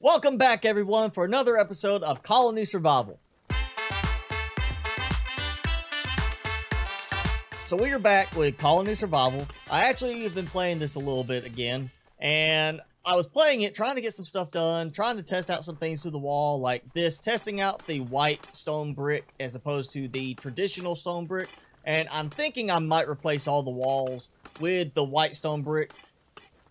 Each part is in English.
Welcome back, everyone, for another episode of Colony Survival. So we are back with Colony Survival. I actually have been playing this a little bit again, and I was playing it, trying to get some stuff done, trying to test out some things through the wall, like this, testing out the white stone brick as opposed to the traditional stone brick, and I'm thinking I might replace all the walls with the white stone brick.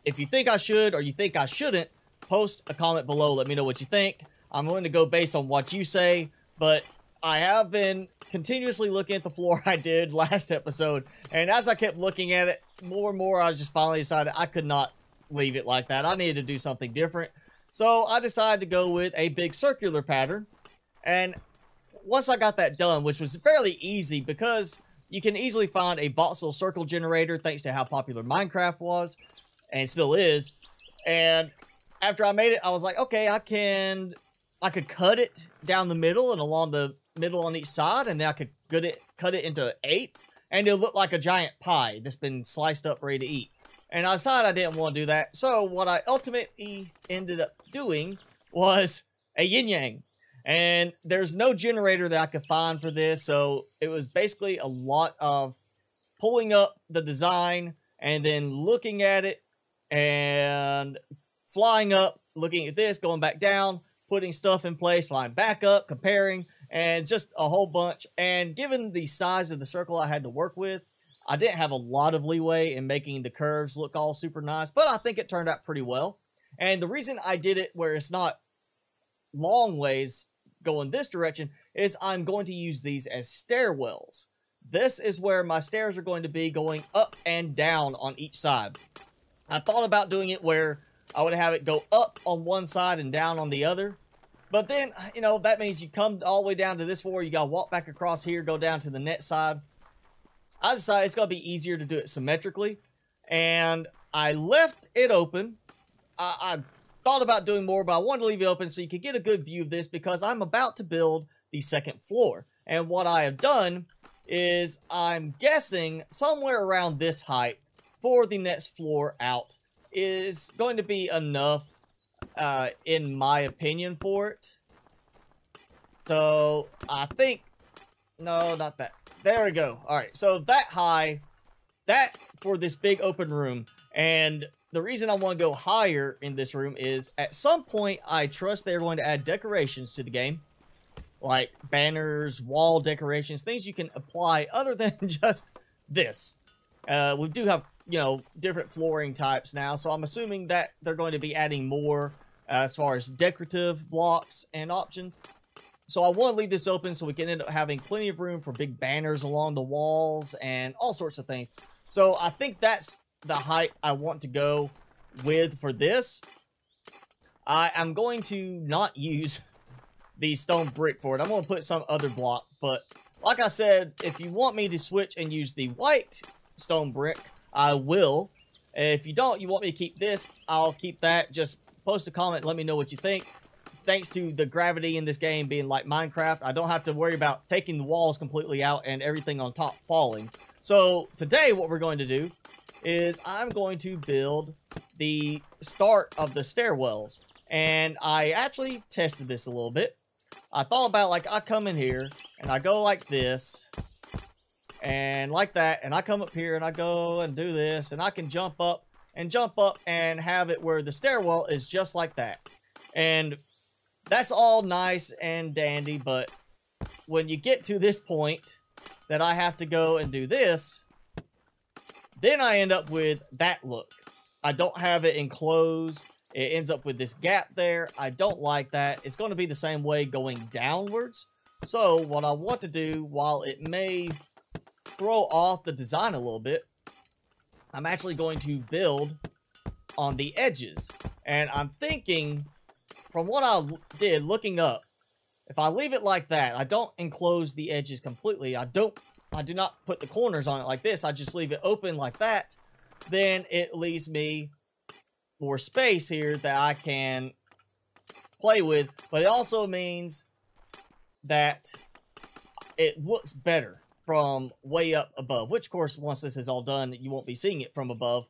If you think I should or you think I shouldn't, post a comment below, let me know what you think. I'm going to go based on what you say, but I have been continuously looking at the floor I did last episode, and as I kept looking at it more and more, I just finally decided I could not leave it like that. I needed to do something different. So I decided to go with a big circular pattern, and once I got that done, which was fairly easy because you can easily find a voxel circle generator thanks to how popular Minecraft was, and still is, and after I made it, I was like, okay, I could cut it down the middle and along the middle on each side, and then I could cut it into eighths, and it'll look like a giant pie that's been sliced up ready to eat. And I decided I didn't want to do that, so what I ultimately ended up doing was a yin-yang. And there's no generator that I could find for this, so it was basically a lot of pulling up the design and then looking at it and flying up, looking at this, going back down, putting stuff in place, flying back up, comparing, and just a whole bunch. And given the size of the circle I had to work with, I didn't have a lot of leeway in making the curves look all super nice, but I think it turned out pretty well. And the reason I did it where it's not long ways going this direction is I'm going to use these as stairwells. This is where my stairs are going to be going up and down on each side. I thought about doing it where I would have it go up on one side and down on the other. But then, you know, that means you come all the way down to this floor. You got to walk back across here, go down to the next side. I decided it's going to be easier to do it symmetrically. And I left it open. I thought about doing more, but I wanted to leave it open so you could get a good view of this because I'm about to build the second floor. And what I have done is I'm guessing somewhere around this height for the next floor out is going to be enough, in my opinion, for it. So, I think, no, not that. There we go. Alright, so that high, that for this big open room, and the reason I want to go higher in this room is, at some point, I trust they're going to add decorations to the game, like banners, wall decorations, things you can apply other than just this. We do have, you know, different flooring types now, so I'm assuming that they're going to be adding more as far as decorative blocks and options. So I want to leave this open so we can end up having plenty of room for big banners along the walls and all sorts of things. So I think that's the height I want to go with for this. I am going to not use the stone brick for it. I'm going to put some other block, but like I said, if you want me to switch and use the white stone brick, I will. If you don't, you want me to keep this, I'll keep that. Just post a comment, let me know what you think. Thanks to the gravity in this game being like Minecraft, I don't have to worry about taking the walls completely out and everything on top falling. So today what we're going to do is I'm going to build the start of the stairwells. And I actually tested this a little bit. I thought about, like, I come in here and I go like this and like that, and I come up here and I go and do this, and I can jump up and have it where the stairwell is just like that. And that's all nice and dandy, but when you get to this point that I have to go and do this, then I end up with that look. I don't have it enclosed. It ends up with this gap there. I don't like that. It's going to be the same way going downwards. So what I want to do, while it may throw off the design a little bit, I'm actually going to build on the edges. And I'm thinking, from what I did looking up, if I leave it like that, I don't enclose the edges completely, I do not put the corners on it like this, I just leave it open like that, then it leaves me more space here that I can play with, but it also means that it looks better from way up above, which of course, once this is all done, you won't be seeing it from above.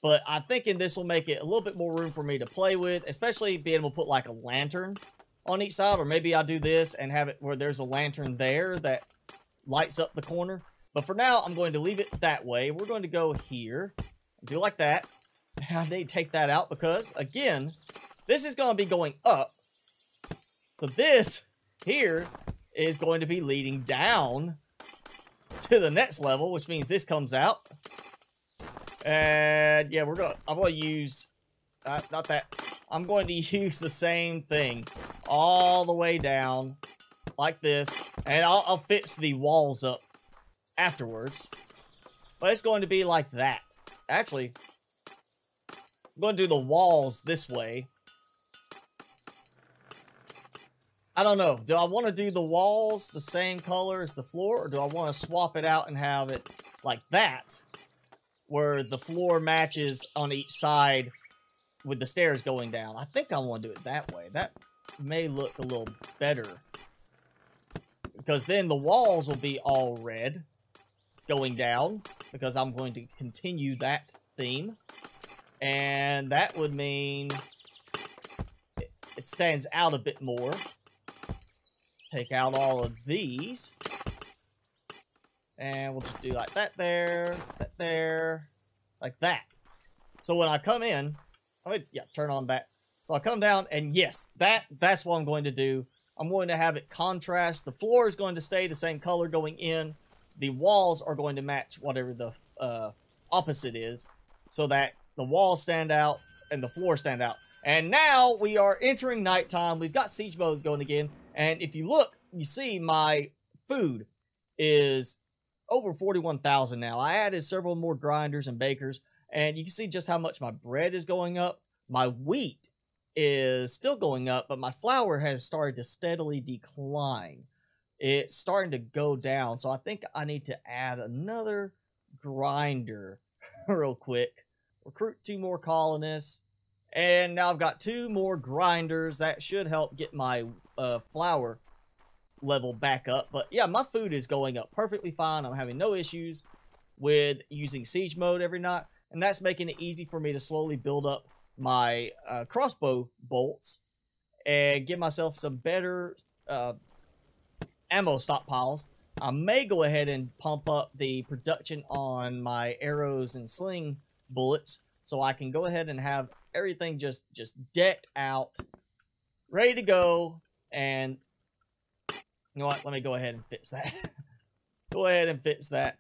But I'm thinking this will make it a little bit more room for me to play with, especially being able to put like a lantern on each side. Or maybe I'll do this and have it where there's a lantern there that lights up the corner. But for now, I'm going to leave it that way. We're going to go here and do like that. I need to take that out because, again, this is going to be going up. So this here is going to be leading down to the next level, which means this comes out. And yeah, I'm going to use, not that, I'm going to use the same thing all the way down like this. And I'll fix the walls up afterwards. But it's going to be like that. Actually, I'm going to do the walls this way. I don't know. Do I want to do the walls the same color as the floor? Or do I want to swap it out and have it like that? Where the floor matches on each side with the stairs going down. I think I want to do it that way. That may look a little better. Because then the walls will be all red going down. Because I'm going to continue that theme. And that would mean it stands out a bit more. Take out all of these. And we'll just do like that there, like that. So when I come in, turn on that. So I come down, and yes, that's what I'm going to do. I'm going to have it contrast. The floor is going to stay the same color going in. The walls are going to match whatever the opposite is, so that the walls stand out and the floor stand out. And now we are entering nighttime. We've got siege mode going again. And if you look, you see my food is over 41,000 now. I added several more grinders and bakers, and you can see just how much my bread is going up. My wheat is still going up, but my flour has started to steadily decline. It's starting to go down, so I think I need to add another grinder real quick. Recruit 2 more colonists, and now I've got 2 more grinders. That should help get my flour level back up. But yeah, my food is going up perfectly fine. I'm having no issues with using siege mode every night, and that's making it easy for me to slowly build up my crossbow bolts and give myself some better ammo stockpiles. I may go ahead and pump up the production on my arrows and sling bullets so I can go ahead and have everything just decked out, ready to go. And you know what? Let me go ahead and fix that. Go ahead and fix that.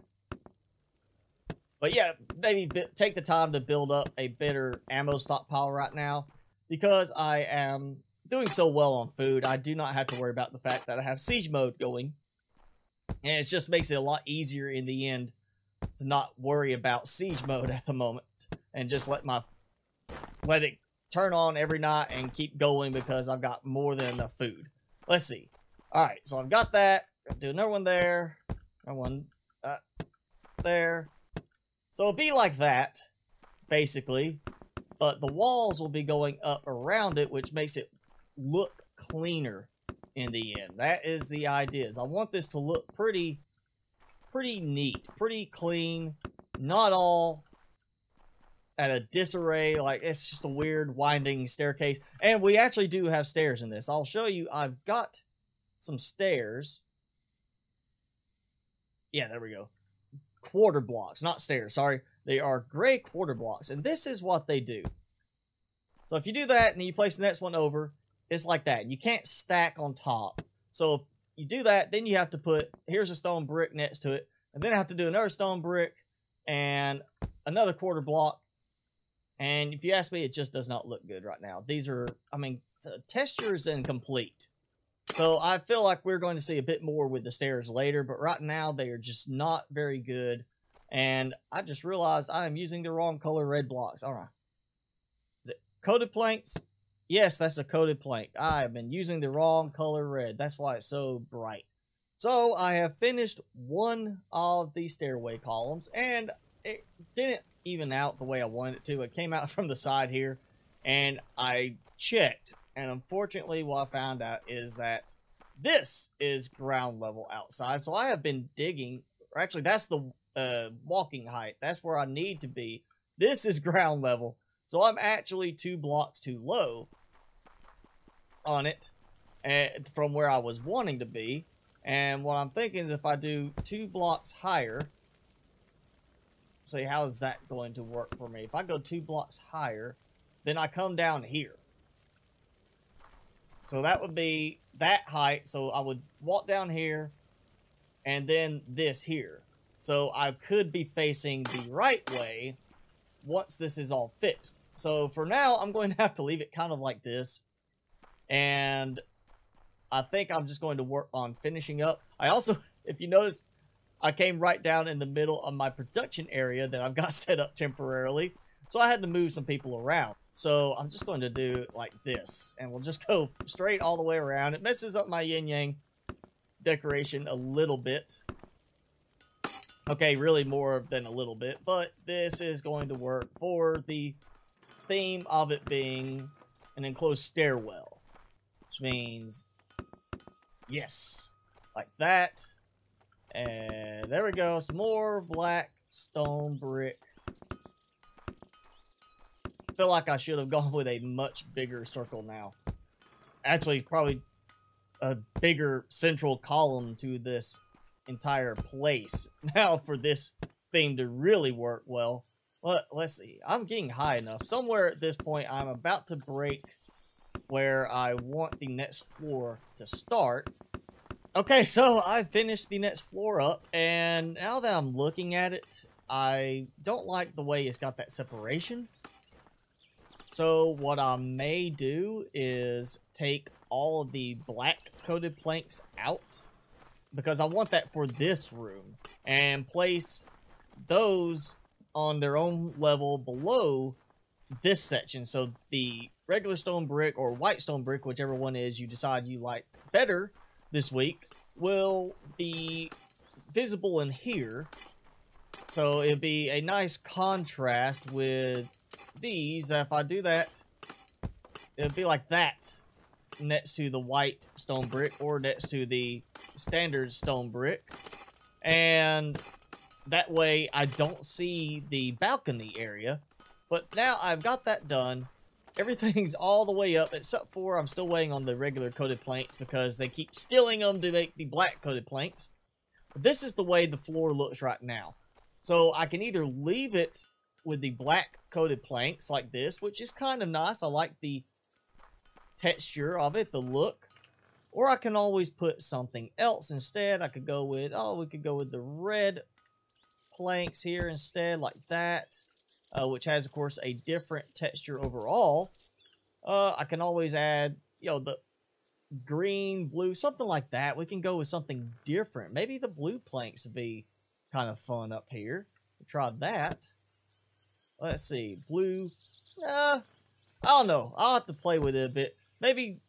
But yeah, maybe take the time to build up a better ammo stockpile right now. Because I am doing so well on food, I do not have to worry about the fact that I have siege mode going. And it just makes it a lot easier in the end to not worry about siege mode at the moment. And just let it turn on every night and keep going because I've got more than enough food. Let's see. Alright, so I've got that. Do another one there. Another one there. So it'll be like that, basically. But the walls will be going up around it, which makes it look cleaner in the end. That is the idea. Is I want this to look pretty neat, pretty clean. Not all at a disarray, like it's just a weird winding staircase. And we actually do have stairs in this. I'll show you. I've got some stairs. Yeah, there we go. Quarter blocks, not stairs, sorry. They are gray quarter blocks, and this is what they do. So if you do that, and then you place the next one over, it's like that. You can't stack on top. So if you do that, then you have to put, here's a stone brick next to it, and then I have to do another stone brick, and another quarter block. And if you ask me, it just does not look good right now. These are, I mean, the texture is incomplete. So I feel like we're going to see a bit more with the stairs later, but right now they are just not very good. And I just realized I am using the wrong color red blocks. All right. Is it coated planks? Yes, that's a coated plank. I have been using the wrong color red. That's why it's so bright. So I have finished one of the stairway columns, and it didn't even out the way I wanted it to. It came out from the side here, and I checked. And unfortunately, what I found out is that this is ground level outside. So I have been digging. Or actually, that's the walking height. That's where I need to be. This is ground level. So I'm actually 2 blocks too low on it from where I was wanting to be. And what I'm thinking is if I do 2 blocks higher, see, how is that going to work for me? If I go 2 blocks higher, then I come down here. So that would be that height. So I would walk down here and then this here. So I could be facing the right way once this is all fixed. So for now, I'm going to have to leave it kind of like this. And I think I'm just going to work on finishing up. I also, if you notice, I came right down in the middle of my production area that I've got set up temporarily. So I had to move some people around. So I'm just going to do it like this. And we'll just go straight all the way around. It messes up my yin-yang decoration a little bit. Okay, really more than a little bit. But this is going to work for the theme of it being an enclosed stairwell. Which means, yes, like that. And there we go. Some more black stone brick. I feel like I should have gone with a much bigger circle now. Actually, probably a bigger central column to this entire place. Now for this theme to really work well. But let's see. I'm getting high enough. Somewhere at this point, I'm about to break where I want the next floor to start. Okay, so I finished the next floor up, and now that I'm looking at it, I don't like the way it's got that separation. So what I may do is take all of the black coated planks out, because I want that for this room, and place those on their own level below this section. So the regular stone brick or white stone brick, whichever one is you decide you like better this week, will be visible in here. So it'll be a nice contrast with these. If I do that, it'll be like that next to the white stone brick or next to the standard stone brick. And that way I don't see the balcony area. But now I've got that done. Everything's all the way up, except for I'm still waiting on the regular coated planks because they keep stealing them to make the black coated planks. But this is the way the floor looks right now. So I can either leave it with the black coated planks like this, which is kind of nice. I like the texture of it, the look. Or I can always put something else instead. I could go with, we could go with the red planks here instead, like that. Which has, of course, a different texture overall. I can always add, the green, blue, something like that. We can go with something different. Maybe the blue planks would be kind of fun up here. We'll try that. Let's see. Blue. I don't know. I'll have to play with it a bit. Maybe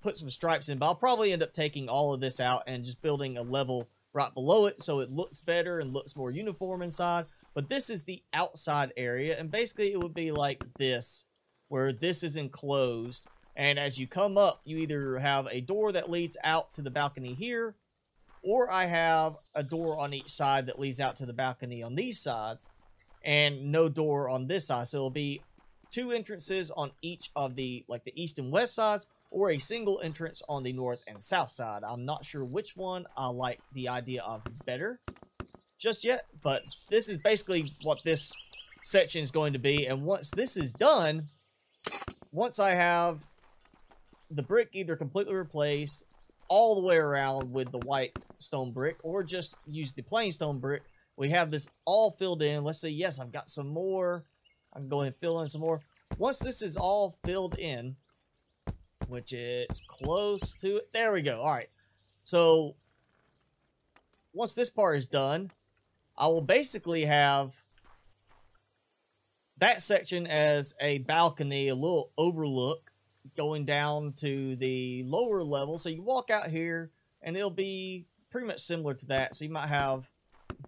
put some stripes in, but I'll probably end up taking all of this out and just building a level right below it so it looks better and looks more uniform inside. But this is the outside area, and basically it would be like this, where this is enclosed, and as you come up, you either have a door that leads out to the balcony here, or I have a door on each side that leads out to the balcony on these sides, and no door on this side. So it'll be 2 entrances on each of the, the east and west sides, or a single entrance on the north and south side. I'm not sure which one I like the idea of better just yet, but this is basically what this section is going to be. And once this is done, once I have the brick either completely replaced all the way around with the white stone brick, or just use the plain stone brick, we have this all filled in. Let's say, yes, I've got some more. I can go ahead and fill in some more. Once this is all filled in, which is close to it, there we go. All right, so once this part is done, I will basically have that section as a balcony, a little overlook going down to the lower level. So you walk out here and it'll be pretty much similar to that. So you might have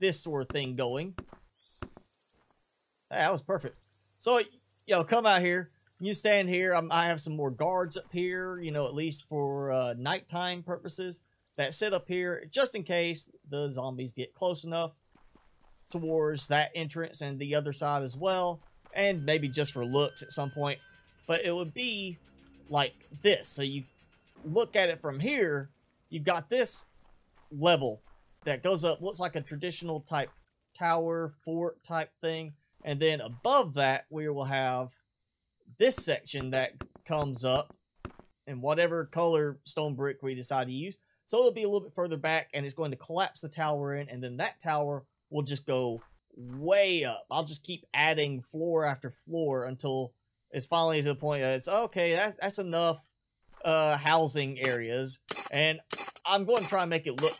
this sort of thing going. Hey, that was perfect. So, come out here. You stand here. I have some more guards up here, at least for nighttime purposes, that sit up here just in case the zombies get close enough. towards that entrance and the other side as well, and maybe just for looks at some point. But it would be like this. So you look at it from here, you've got this level that goes up, looks like a traditional type tower, fort type thing. And then above that, we will have this section that comes up in whatever color stone brick we decide to use. So it'll be a little bit further back, and it's going to collapse the tower in, and then that tower will just go way up. I'll just keep adding floor after floor until it's finally to the point that it's okay, that's enough housing areas. And I'm going to try and make it look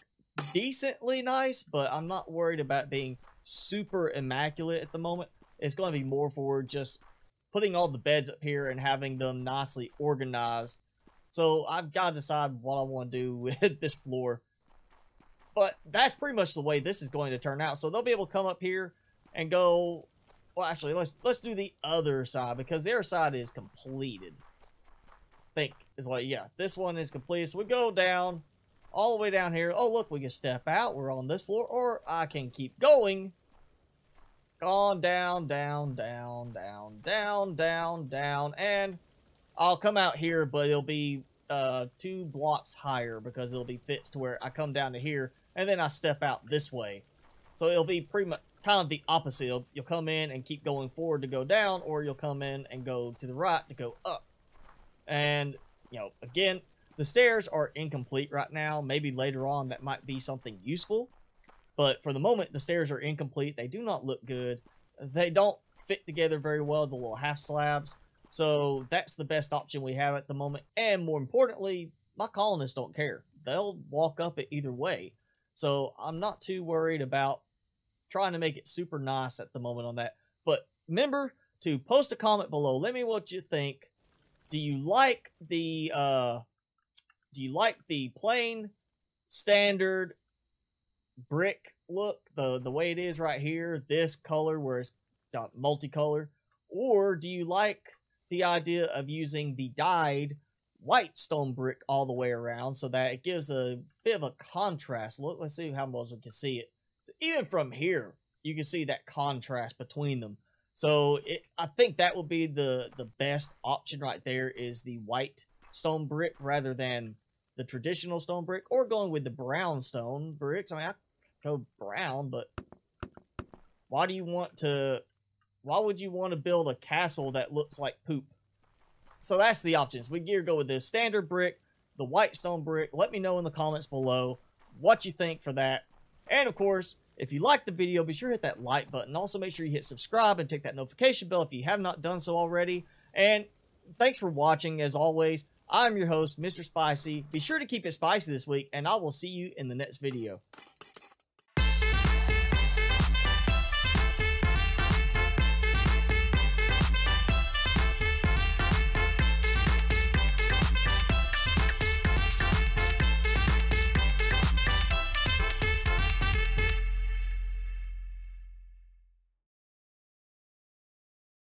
decently nice, but I'm not worried about being super immaculate at the moment. It's going to be more for just putting all the beds up here and having them nicely organized. So I've got to decide what I want to do with this floor. But that's pretty much the way this is going to turn out. So they'll be able to come up here and go... Well, actually, let's do the other side, because their side is completed. I think is what... Yeah, this one is completed. So we go down, all the way down here. Oh, look, we can step out. We're on this floor. Or I can keep going. On down, down, down, down, down, down, down. And I'll come out here, but it'll be 2 blocks higher, because it'll be fixed to where I come down to here, and then I step out this way. So it'll be pretty much kind of the opposite. You'll come in and keep going forward to go down, or you'll come in and go to the right to go up. And, you know, again, the stairs are incomplete right now. Maybe later on that might be something useful. But for the moment, the stairs are incomplete. They do not look good. They don't fit together very well, the little half slabs. So that's the best option we have at the moment. And more importantly, my colonists don't care. They'll walk up it either way. So I'm not too worried about trying to make it super nice at the moment on that. But remember to post a comment below. Let me know what you think. Do you like the plain standard brick look, the way it is right here, this color where it's multicolor, or do you like the idea of using the dyed white stone brick all the way around, so that it gives a bit of a contrast look? Let's see how much we can see it. So even from here, you can see that contrast between them. So I think that would be the best option right there, is the white stone brick rather than the traditional stone brick, or going with the brown stone bricks. I mean, I go brown, but why would you want to build a castle that looks like poop? So that's the options. We can go with the standard brick, the white stone brick. Let me know in the comments below what you think for that. And of course, if you liked the video, be sure to hit that like button. Also, make sure you hit subscribe and tick that notification bell if you have not done so already. And thanks for watching. As always, I'm your host, Mr. Spicy. Be sure to keep it spicy this week, and I will see you in the next video.